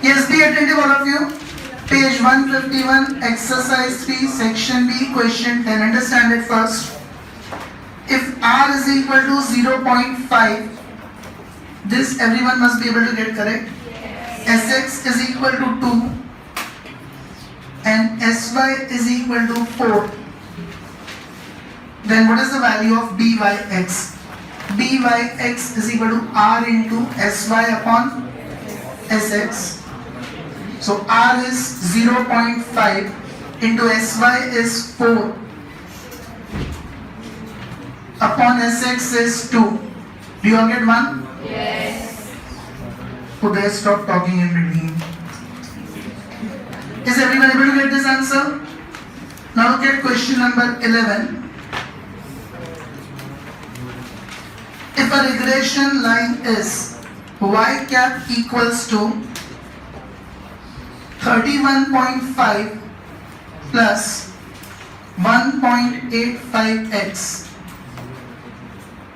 Yes, be attentive all of you. Page 151, exercise 3, section B, question 10. Understand it first. If R is equal to 0.5, this everyone must be able to get correct. Sx is equal to 2 and Sy is equal to 4. Then what is the value of Byx? Byx is equal to R into Sy upon Sx. So R is 0.5 into Sy is 4 upon Sx is 2. Do you all get 1? Yes. Could I stop talking in between? Is everyone able to get this answer? Now look at question number 11. If a regression line is y cap equals to 31.5 plus 1.85x,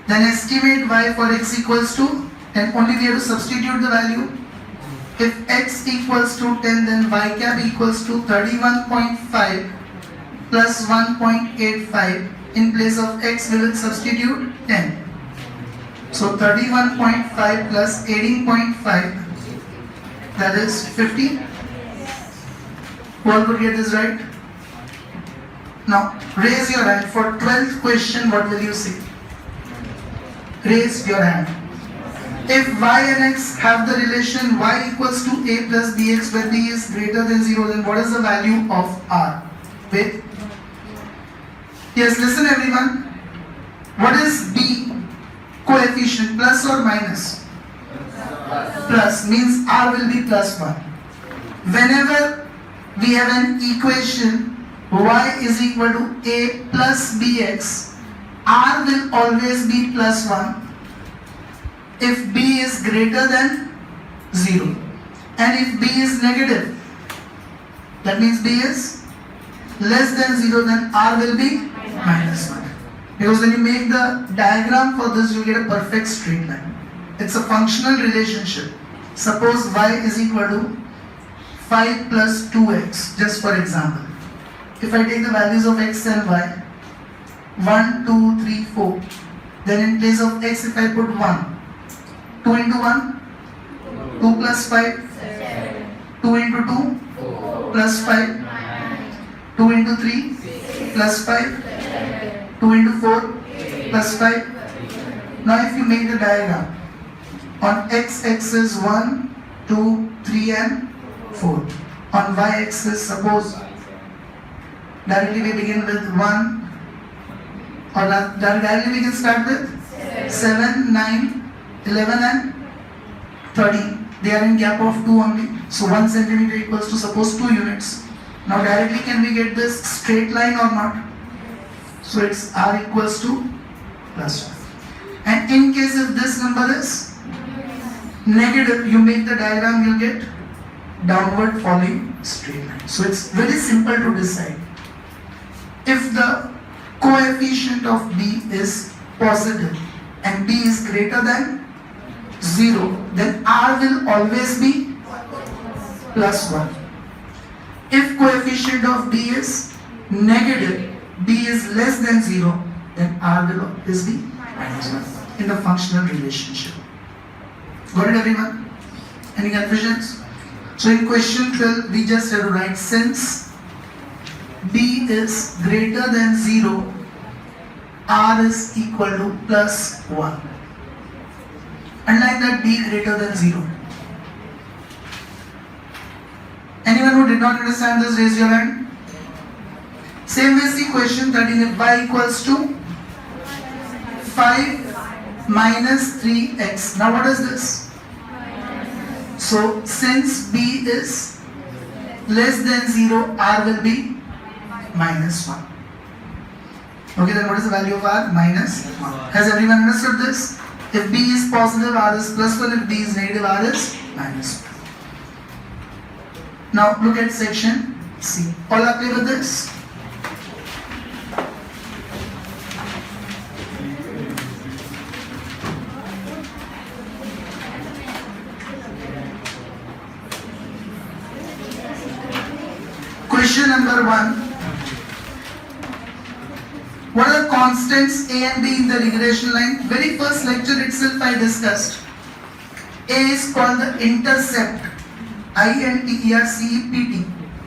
then estimate y for x equals to, and only we have to substitute the value. If x equals to 10, then y cap equals to 31.5 plus 1.85. In place of x, we will substitute 10. So 31.5 plus 18.5, that is 50. Who all could get this right? Now raise your hand for 12th question. What will you say? Raise your hand. If y and x have the relation y equals to a plus bx, where b is greater than 0, then what is the value of r? Wait. Yes, listen everyone. What is b coefficient, plus or minus? Plus means r will be plus 1. Whenever we have an equation y is equal to a plus bx, r will always be plus 1 if b is greater than 0, and if b is negative, that means b is less than 0, then r will be minus 1. Because when you make the diagram for this, you get a perfect straight line. It's a functional relationship. Suppose y is equal to 5 plus 2x, just for example. If I take the values of x and y, 1, 2, 3, 4, then in place of x, if I put 1, 2 into 1, 2 plus 5, 2 into 2, plus 5, 2 into 3, plus 5, 2 into 4, plus 5. Now if you make the diagram, on x-axis 1, 2, 3 and 4. On y-axis, suppose directly we begin with 1, or directly we can start with 7, 9, 11 and 13. They are in gap of 2 only. So 1 centimeter equals to suppose 2 units. Now directly can we get this straight line or not? So it's r equals to plus 1. And in case if this number is negative, you make the diagram, you'll get downward falling straight line. So it's very simple to decide. If the coefficient of b is positive and b is greater than 0, then r will always be plus 1. If coefficient of b is negative, b is less than 0, then r will always be minus 1 in the functional relationship. Got it everyone? Any confusions? So in question 12, we just have to write, since b is greater than 0, r is equal to plus 1. Unlike that, b greater than 0. Anyone who did not understand this, raise your hand. Same way, see question 13. If y equals to 5 minus 3x. Now what is this? So since b is less than 0, r will be minus 1. Okay, then what is the value of r? Minus 1. Has everyone understood this? If b is positive, r is plus 1. If b is negative, r is minus 1. Now look at section C. All are clear with this? Question number 1. What are the constants A and B in the regression line? Very first lecture itself I discussed. A is called the intercept, intercept,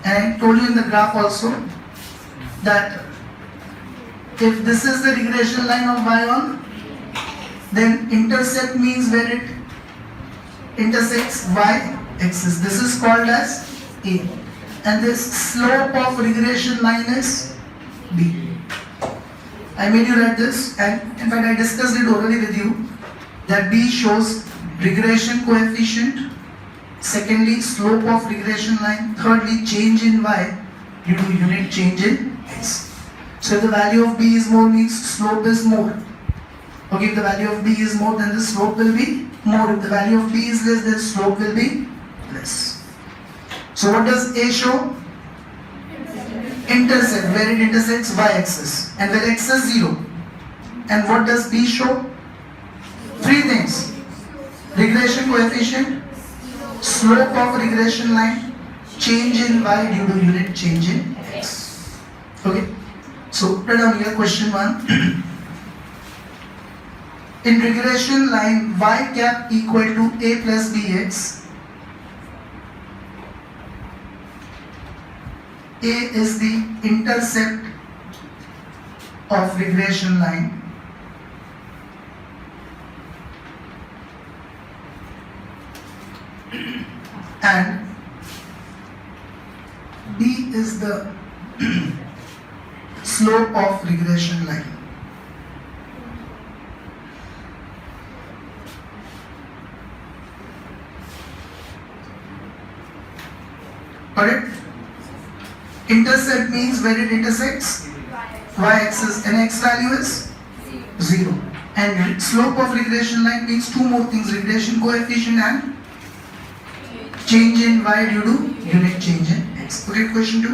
and I told you in the graph also that if this is the regression line of y-on, then intercept means where it intersects y-axis. This is called as A, and this slope of regression line is B. I made you write this, and in fact I discussed it already with you that B shows regression coefficient, secondly slope of regression line, thirdly change in y due to unit change in x. So if the value of B is more means slope is more. Okay, if the value of B is more, then the slope will be more. If the value of B is less, then slope will be less. So what does A show? Intercept, where it intersects y-axis, and where x is 0. And what does B show? Three things: regression coefficient, slope of regression line, change in y due to unit change in x. Okay, so write down here question 1. In regression line y cap equal to a plus bx, A is the intercept of regression line, and B is the slope of regression line. Got it? Intercept means where it intersects y-axis, and x value is 0. And slope of regression line means two more things: regression coefficient and change in y due to unit change in x. Okay, question 2.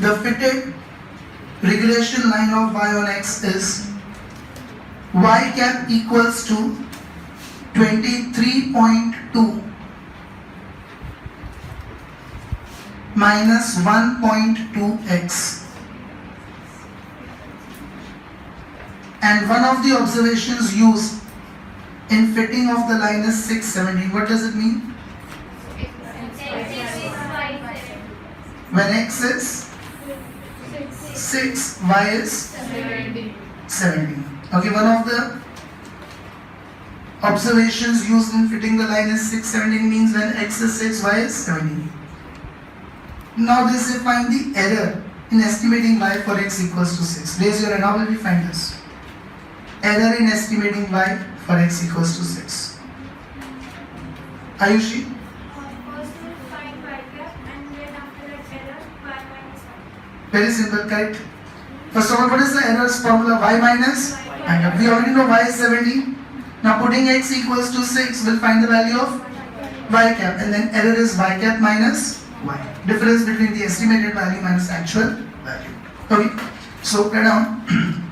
The fitted regression line of y on x is y cap equals to 23.2 minus 1.2x, and one of the observations used in fitting of the line is 617. What does it mean? When x is 6, y is 17. Okay, one of the observations used in fitting the line is 617 means when x is 6, y is 17. Now this is find the error in estimating y for x equals to 6. Raise your hand. How will we find this? Error in estimating y for x equals to 6. Ayushi? First we'll find y cap and then after that error y minus 1. Very simple, correct? First of all, what is the error's formula? Y minus y cap. We already know y is 17. Now putting x equals to 6, we'll find the value of y cap, and then error is y cap minus y. Difference between the estimated value minus actual value. Okay, so write down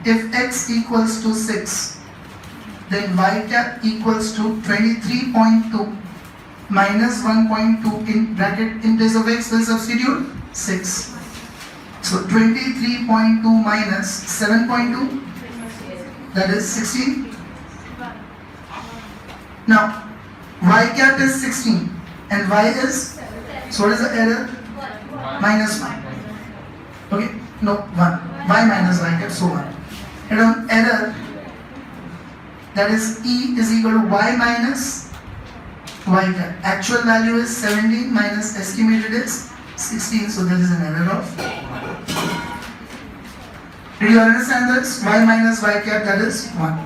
if x equals to 6, then y cap equals to 23.2 minus 1.2 in bracket, in place of x we'll substitute 6. So 23.2 minus 7.2, that is 16. Now, y cap is 16 and y is, so what is the error? Minus 1. Okay, no, 1. Y minus y cap, so 1. And on error, that is E is equal to y minus y cap. Actual value is 17 minus estimated is 16, so there is an error of 1. Did you understand this? Y minus y cap, that is 1.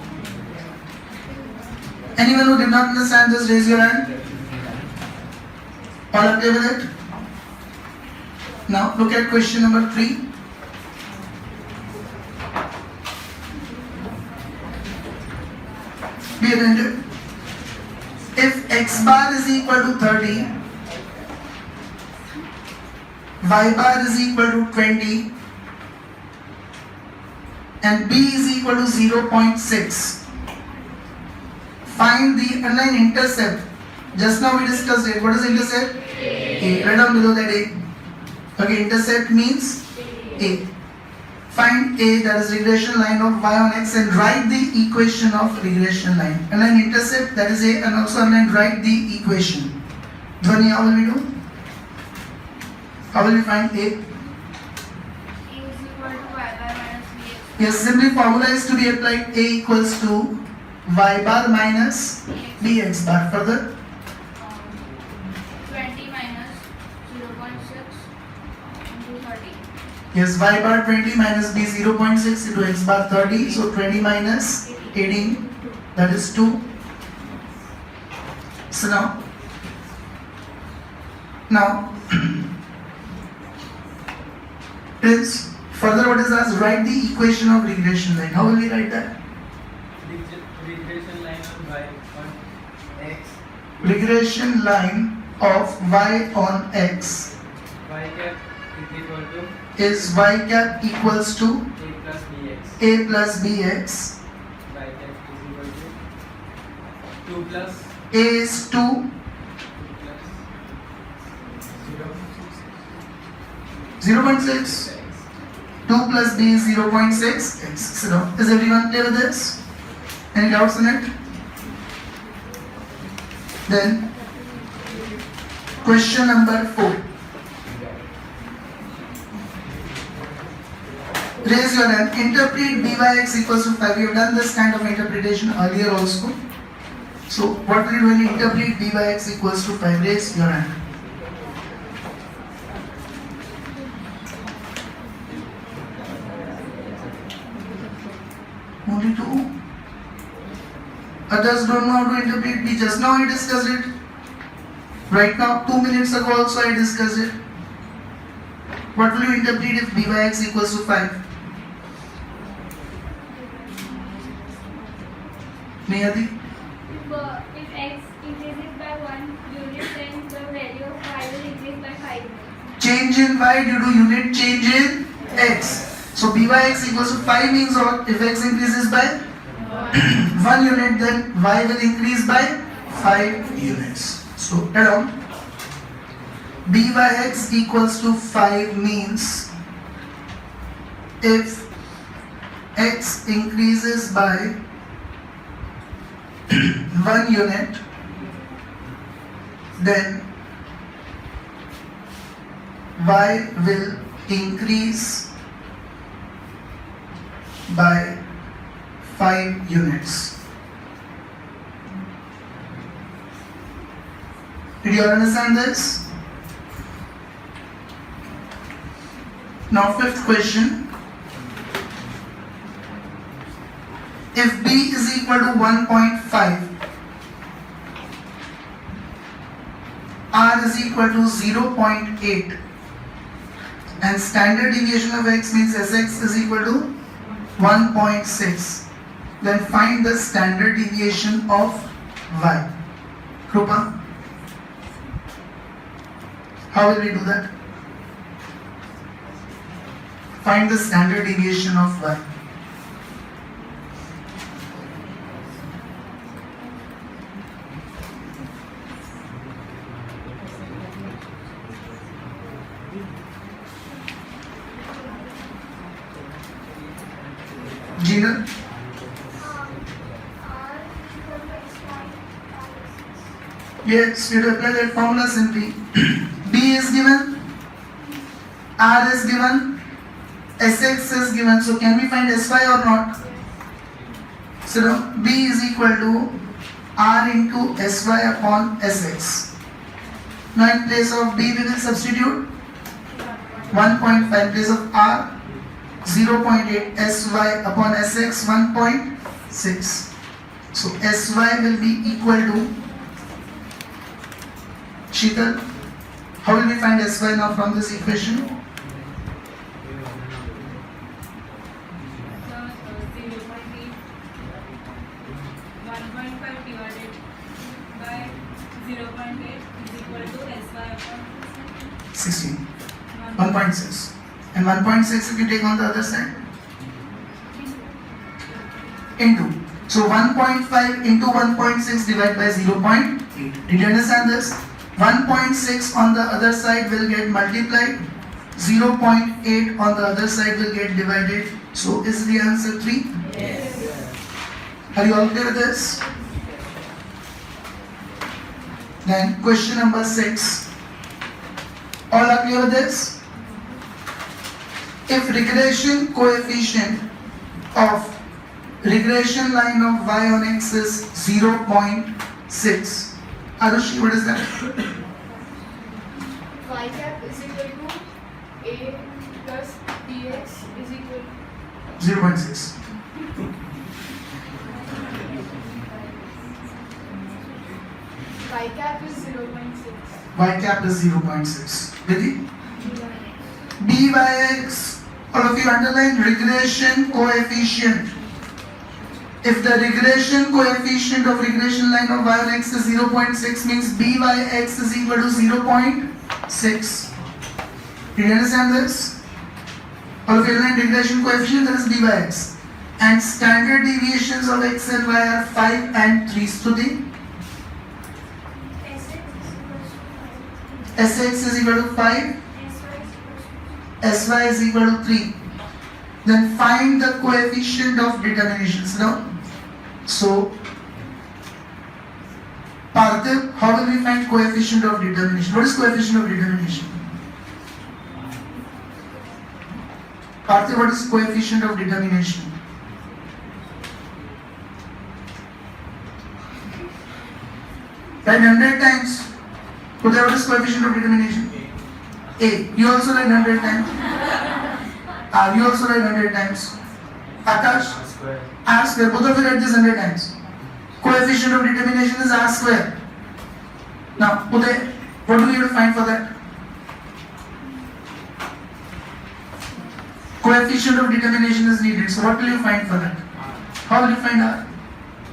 Anyone who did not understand this, raise your hand. All okay with it? Now look at question number 3. Be attentive. If x bar is equal to 30, y bar is equal to 20, and b is equal to 0.6, Find the underline intercept. Just now we discussed it. What is intercept? A. Write down below that A. Okay, intercept means A. Find A, that is regression line of y on x, and write the equation of regression line. Underline intercept, that is A, and also underline write the equation. Dhwani, how will we do? How will we find A? A is equal to y bar minus bx. Yes, simply formula is to be applied. A equals to y bar minus bx bar. Further, 20 minus 0.6 into 30. yes, y bar 20 minus b 0.6 into x bar 30. So 20 minus 18, that is 2. So now is further what is asked? Write the equation of regression line. How will we write that? Regression line of y on x. Regression line of y on x Y cap is equal to is y cap equals to a plus bx. a plus bx. Y cap is equal to 2 plus A is 2, 2 plus 0.6. 2 plus b is 0.6 x. So is everyone clear with this? Any doubts on it? Then question number 4. Raise your hand. Interpret byx equals to 5. We have done this kind of interpretation earlier also. So what will you do when you interpret byx equals to 5? Raise your hand. Only 2. Others don't know how to interpret b. Just now I discussed it. Right now, 2 minutes ago also I discussed it. What will you interpret if byx equals to 5? Niyati? If x increases by 1 unit, then the value of y will increase by 5 units. Change in y due to unit change in x. So byx equals to 5 means what? If x increases by 1 unit, then y will increase by 5 units. So add on. Byx equals to 5 means if x increases by 1 unit, then y will increase by 5 units. Did you all understand this? Now, fifth question. If b is equal to 1.5, r is equal to 0.8, and standard deviation of x means Sx is equal to 1.6, then find the standard deviation of y. Krupa, how will we do that? Find the standard deviation of y. Gina? R equal to x y. Yes, we will apply that formula simply. B is given, R is given, Sx is given. So can we find Sy or not? So now B is equal to R into Sy upon Sx. Now in place of B we will substitute 1.5 in place of R, 0.8, Sy upon Sx 1.6. So Sy will be equal to, Sheetal, how will we find Sy now from this equation? So 0.5 divided by 0.8 is equal to Sy upon 16. 1.6. And 1.6 if you take on the other side? Into. So 1.5 into 1.6 divided by 0.8. Did you understand this? 1.6 on the other side will get multiplied. 0.8 on the other side will get divided. So is the answer 3? Yes. Are you all clear with this? Then question number 6. All are clear with this? If regression coefficient of regression line of y on x is 0.6. Arushi, what is that? Y cap is equal to a plus bx is equal 0.6. y cap is 0.6. Y cap is 0.6. Vijay? Dyx. All of you underline regression coefficient. If the regression coefficient of regression line of y on x is 0.6 means Byx is equal to 0.6. Did you understand this? All of you underline regression coefficient, that is Byx. And standard deviations of x and y are 5 and 3 studhi. Sx is equal to 5. Sy is equal to 3. Then find the coefficient of determinations now. So, Parthiv, how will we find coefficient of determination? What is coefficient of determination? Parthiv, what is coefficient of determination? Write 100 times. Uday, what is coefficient of determination? A. You also write 100 times. You also write 100 times. Akash? R square. R square. Both of you write this 100 times. Coefficient of determination is R square. Now, Uday, what do we have to find for that? Coefficient of determination is needed. So, what will you find for that? R. How will you find R?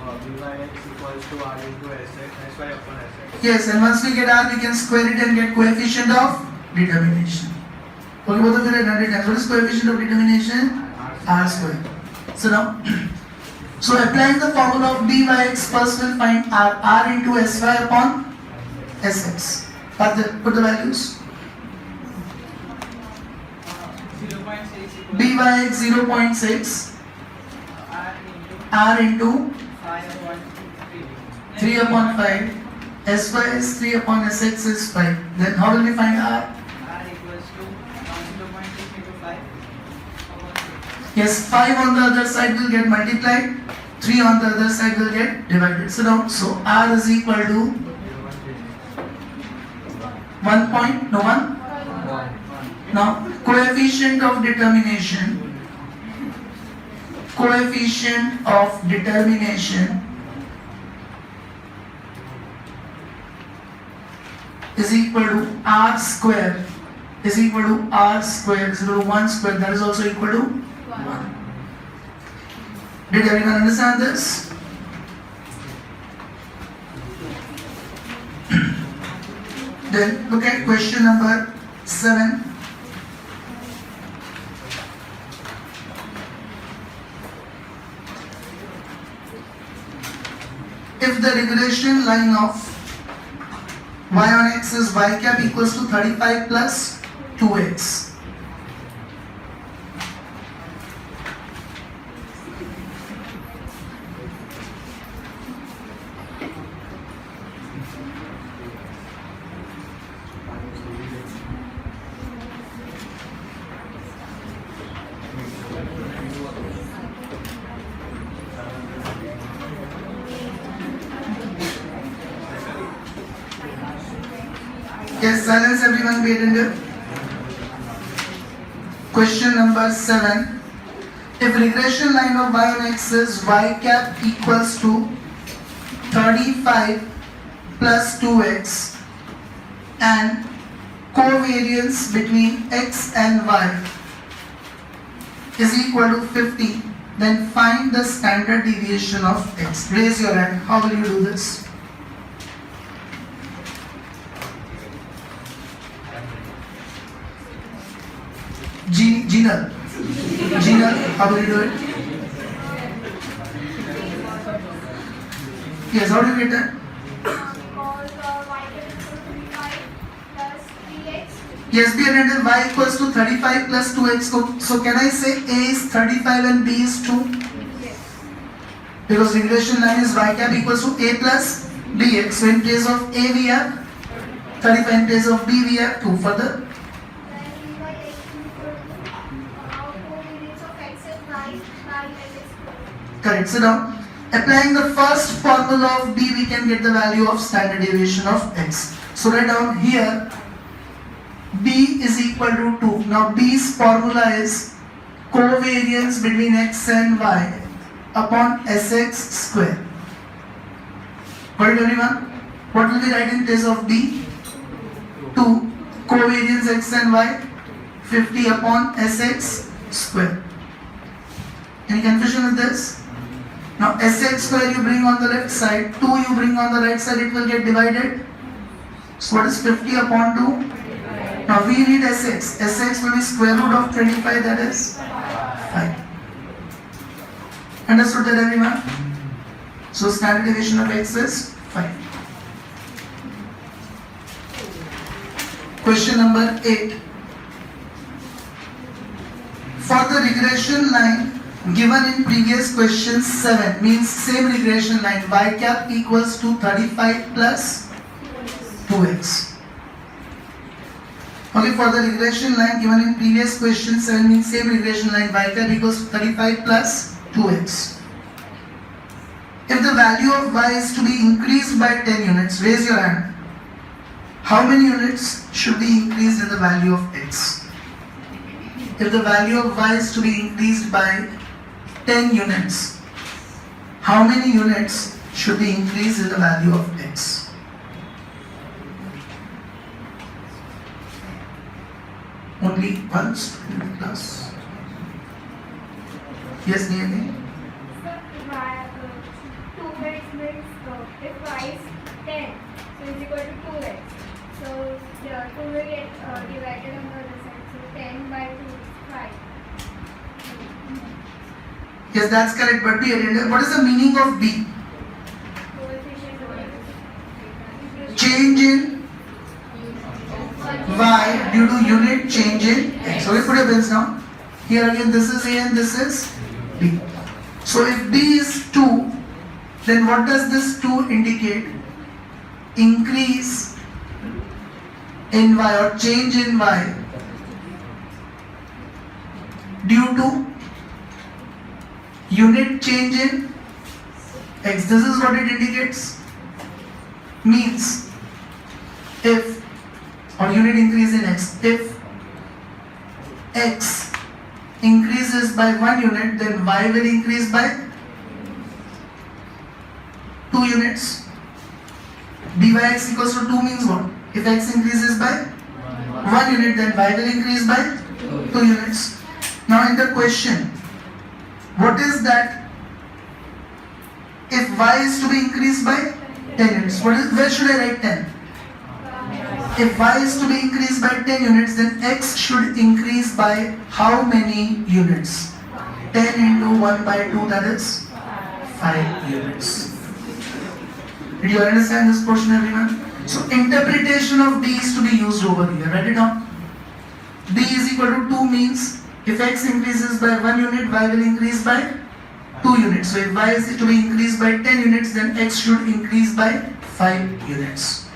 Byx equals to R into Sx, Sy upon Sx. Yes, and once we get R, we can square it and get coefficient of determination. Okay, both of you write 100 times. What is coefficient of determination? R square. So now, so applying the formula of Byx, first we'll find R into Sy upon Sx. Put the values. 0.6 Byx 0.6. R into 3 upon 5. Sy is 3 upon Sx is 5. Then how will we find R? R equals to 0.6 into 5 upon 6. Yes, 5 on the other side will get multiplied. 3 on the other side will get divided. So now, so R is equal to 1 point, no 1? Now, coefficient of determination is equal to R square is equal to 1 square, that is also equal to 1. Did everyone understand this? Then look at question number 7. If the regression line of y on x is y cap equals to 35 plus 2x. Yes, silence everyone, be attentive. Question number 7. If regression line of y on x is y cap equals to 35 plus 2x and covariance between x and y is equal to 50, then find the standard deviation of x. Raise your hand. How will you do this? Gina, how will you do it? Yes, how do you get that? Because y is equal to 35 plus 3x. Yes, be attended y equals to 35 plus 2x. So can I say A is 35 and B is 2? Yes. Because regression line is y cap equals to A plus bx. So in place of A we have 35, in place of B we have 2. Further? Then dy x is equal to covariance of x and y by x squared. Correct. Sit down. Applying the first formula of B, we can get the value of standard deviation of x. So write down here, B is equal to 2. Now B's formula is covariance between x and y upon sx square. Got it, everyone? What will be right in place of B? 2. Covariance x and y 50 upon sx square. Any confusion with this? Now sx square you bring on the left side, 2 you bring on the right side, it will get divided. So what is 50 upon 2? Now we need sx. Sx will be square root of 25, that is 5. Understood that, everyone? So standard deviation of x is 5. Question number 8. For the regression line given in previous question 7, means same regression line, y cap equals to 35 plus 2x. Okay, for the regression line given in previous question 7, means same regression line, y cap equals to 35 plus 2x. If the value of y is to be increased by 10 units, raise your hand. How many units should be increased in the value of x? If the value of y is to be increased by 10 units, how many units should be increased in the value of x? Only once in the class. Yes, nearly. So y 2x means if y is 10, so is equal to 2x. So the 2 will get divided on the other side. So 10 by 2 is 5. Yes, that's correct. But be attended. What is the meaning of B? Coefficient of Change in y due to unit change in x. Okay, put your pens down. Here again, this is A and this is B. So if B is 2, then what does this 2 indicate? Increase in y or change in y due to unit change in x. This is what it indicates. Means if, or unit increase in x, if x increases by 1 unit, then y will increase by 2 units. Dyx equals to 2 means what? If x increases by 1 unit, then y will increase by 2 units. Now in the question, what is that? If y is to be increased by 10 units, where should I write 10? If y is to be increased by 10 units, then x should increase by how many units? 10 into 1 by 2, that is 5 units. Did you understand this portion, everyone? So interpretation of D is to be used over here. Write it down. D is equal to 2 means if x increases by 1 unit, y will increase by 2 units. So if y is to be increased by 10 units, then x should increase by 5 units.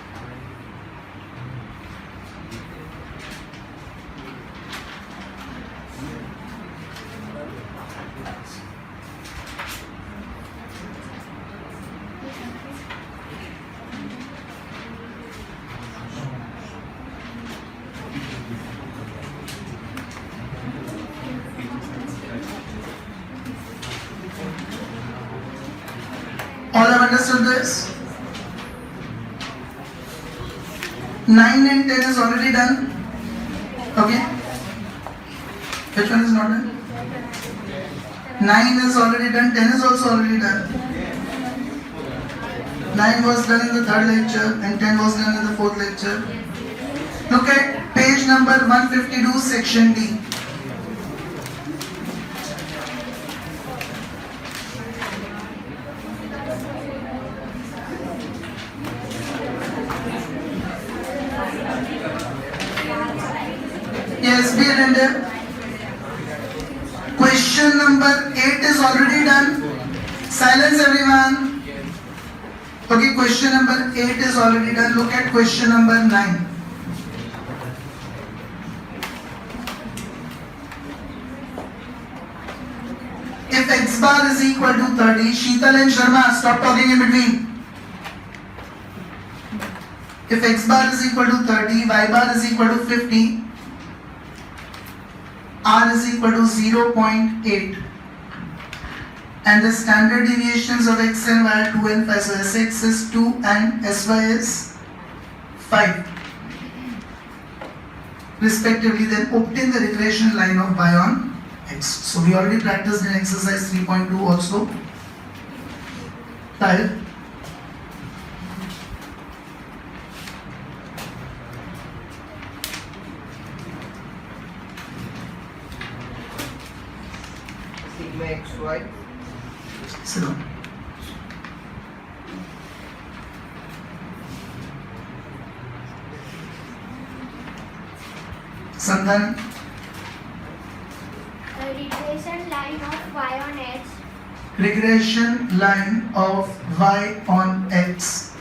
All have understood this? 9 and 10 is already done. Okay? Which one is not done? 9 is already done, 10 is also already done. 9 was done in the 3rd lecture and 10 was done in the 4th lecture. Look at page number 152, section D. attended? Question number 8 is already done. Silence everyone. Okay, question number 8 is already done. Look at question number 9. If x bar is equal to 30, Sheetal and Sharma, stop talking in between. If x bar is equal to 30, y bar is equal to 50, r is equal to 0.8, and the standard deviations of x and y are 2 and 5, so sx is 2 and sy is 5 respectively, then obtain the regression line of y on x. So we already practiced in exercise 3.2 also. Type sigma xy so Sandhan, The regression line of y on x regression line of y on x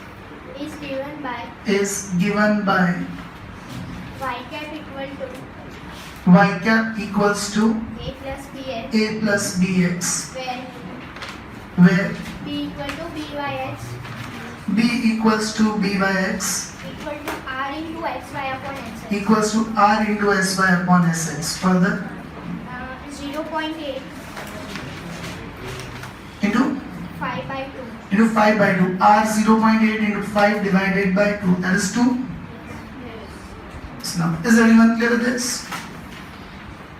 is given by is given by y cap equal to y cap equals to a plus bx, a plus bx, where where b equal to byx b equals to byx equal to r into xy upon xx. equals to r into sy upon sx. Further 0.8 into 5 by 2. into 5 by 2, r 0.8 into 5 divided by 2, that is 2. So now, is everyone clear with this?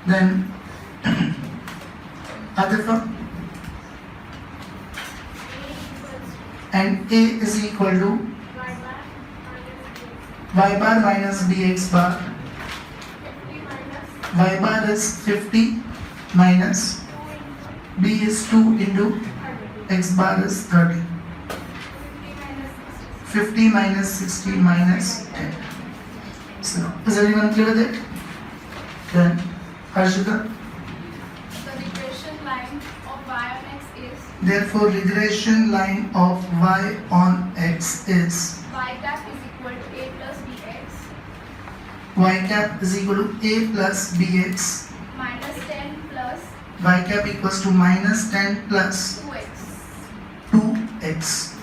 Then Adifa, and a is equal to y bar minus bx bar. Y bar is 50 minus b is 2 into x bar is 30. 50 minus 60 minus 10. So, is everyone clear with it? Then, Harshita, The regression line of y on x is therefore regression line of y on x is y cap is equal to a plus bx y cap is equal to a plus bx, minus 10 plus y cap equals to minus 10 plus 2x. 2x.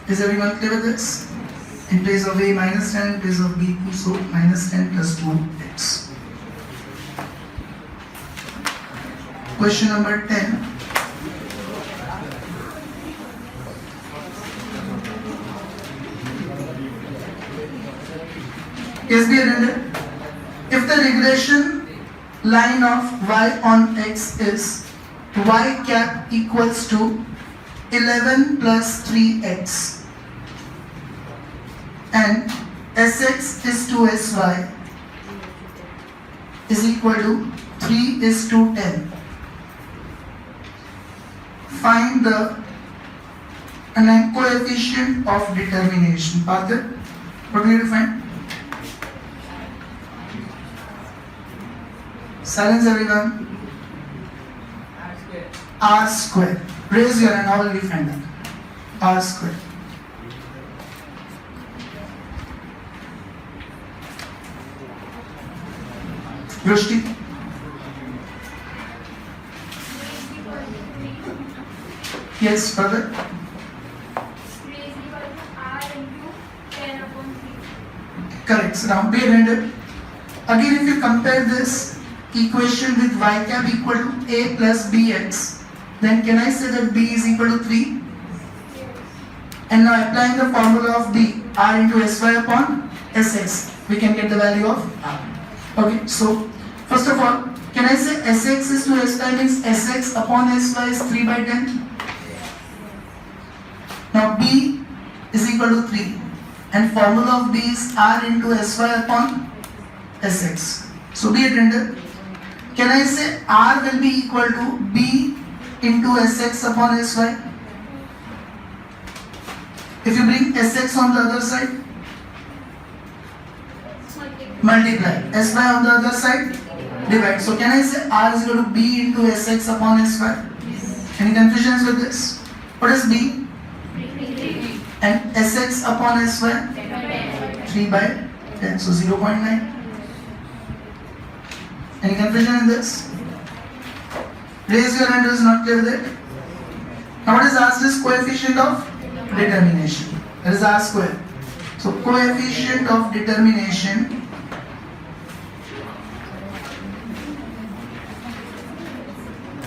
Is everyone clear with this? In place of a minus 10, in place of b 2, so minus 10 plus 2x. Question number 10. Yes, be attended. If the regression line of y on x is y cap equals to 11 plus 3x and sx is to sy is equal to 3 is to 10. Find the coefficient of determination. Partha, what do you find? Silence everyone. R square. Raise your hand, how will you find that? R square. Rushti? Yes, further? 3 is equal to r into 10 upon 3. Correct. So now be attended. Again, if you compare this equation with y cap equal to a plus bx, then can I say that b is equal to 3? And now applying the formula of b, r into sy upon sx, we can get the value of r. Okay, so first of all, can I say sx is to sy means sx upon sy is 3 by 10? Now b is equal to 3 and formula of b is r into sy upon sx. So be attended. Can I say r will be equal to b into sx upon sy? If you bring sx on the other side, multiply. Sy on the other side, divide. So can I say R is equal to B into Sx upon Sy? Any confusions with this? What is B? And Sx upon Sy? 3 by 10. So 0.9. Any confusion in this? Raise your hand who is not clear with it. Now what is asked is coefficient of determination. That is R square. So coefficient of determination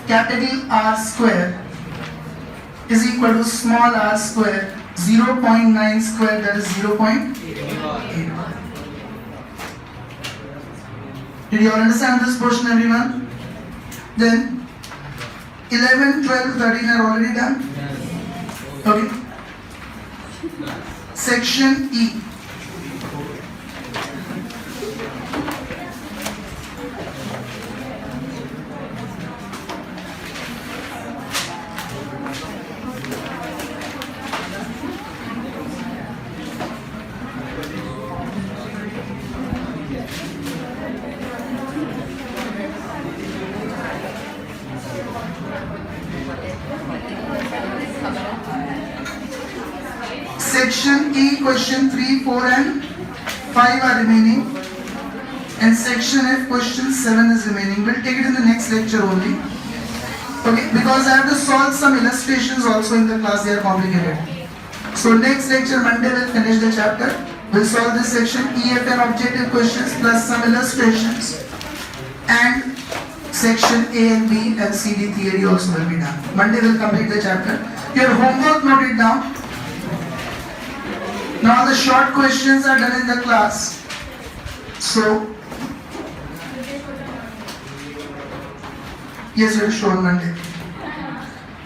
capital R square is equal to small r square 0.9 square, that is 0.8. Did you all understand this portion, everyone? Then 11, 12, 13 are already done. Okay. Section E. Section E, question 3, 4 and 5 are remaining, and section F, question 7 is remaining. We'll take it in the next lecture only. Okay, because I have to solve some illustrations also in the class, they are complicated. So next lecture, Monday, we'll finish the chapter. We'll solve this section, EF and objective questions plus some illustrations, and section A and B and C D theory also will be done. Monday we'll complete the chapter. Your homework, note it down. Now the short questions are done in the class. So, yes, it will show on Monday.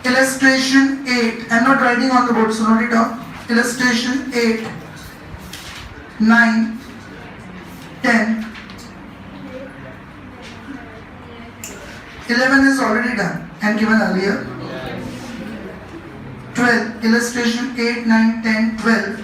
Illustration 8. I am not writing on the board, so note it down. Illustration 8, 9, 10, 11 is already done and given earlier. 12. Illustration 8, 9, 10, 12.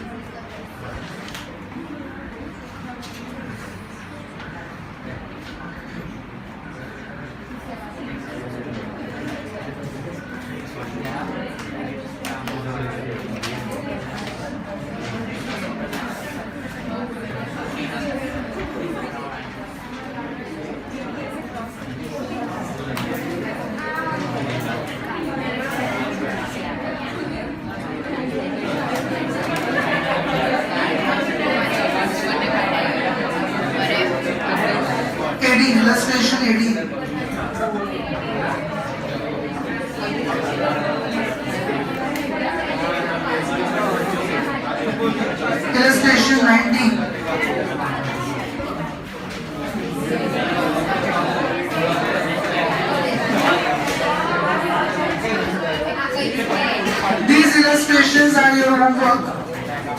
Illustration 18. Illustration 19. These illustrations are your homework,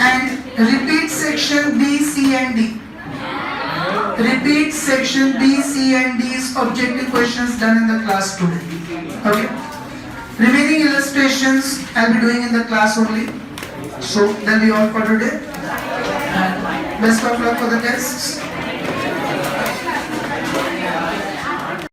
and repeat section B, C and D. Repeat section B, C and D's objective questions done in the class today. Okay. Remaining illustrations I'll be doing in the class only. So that'll be all for today. And best of luck for the tests.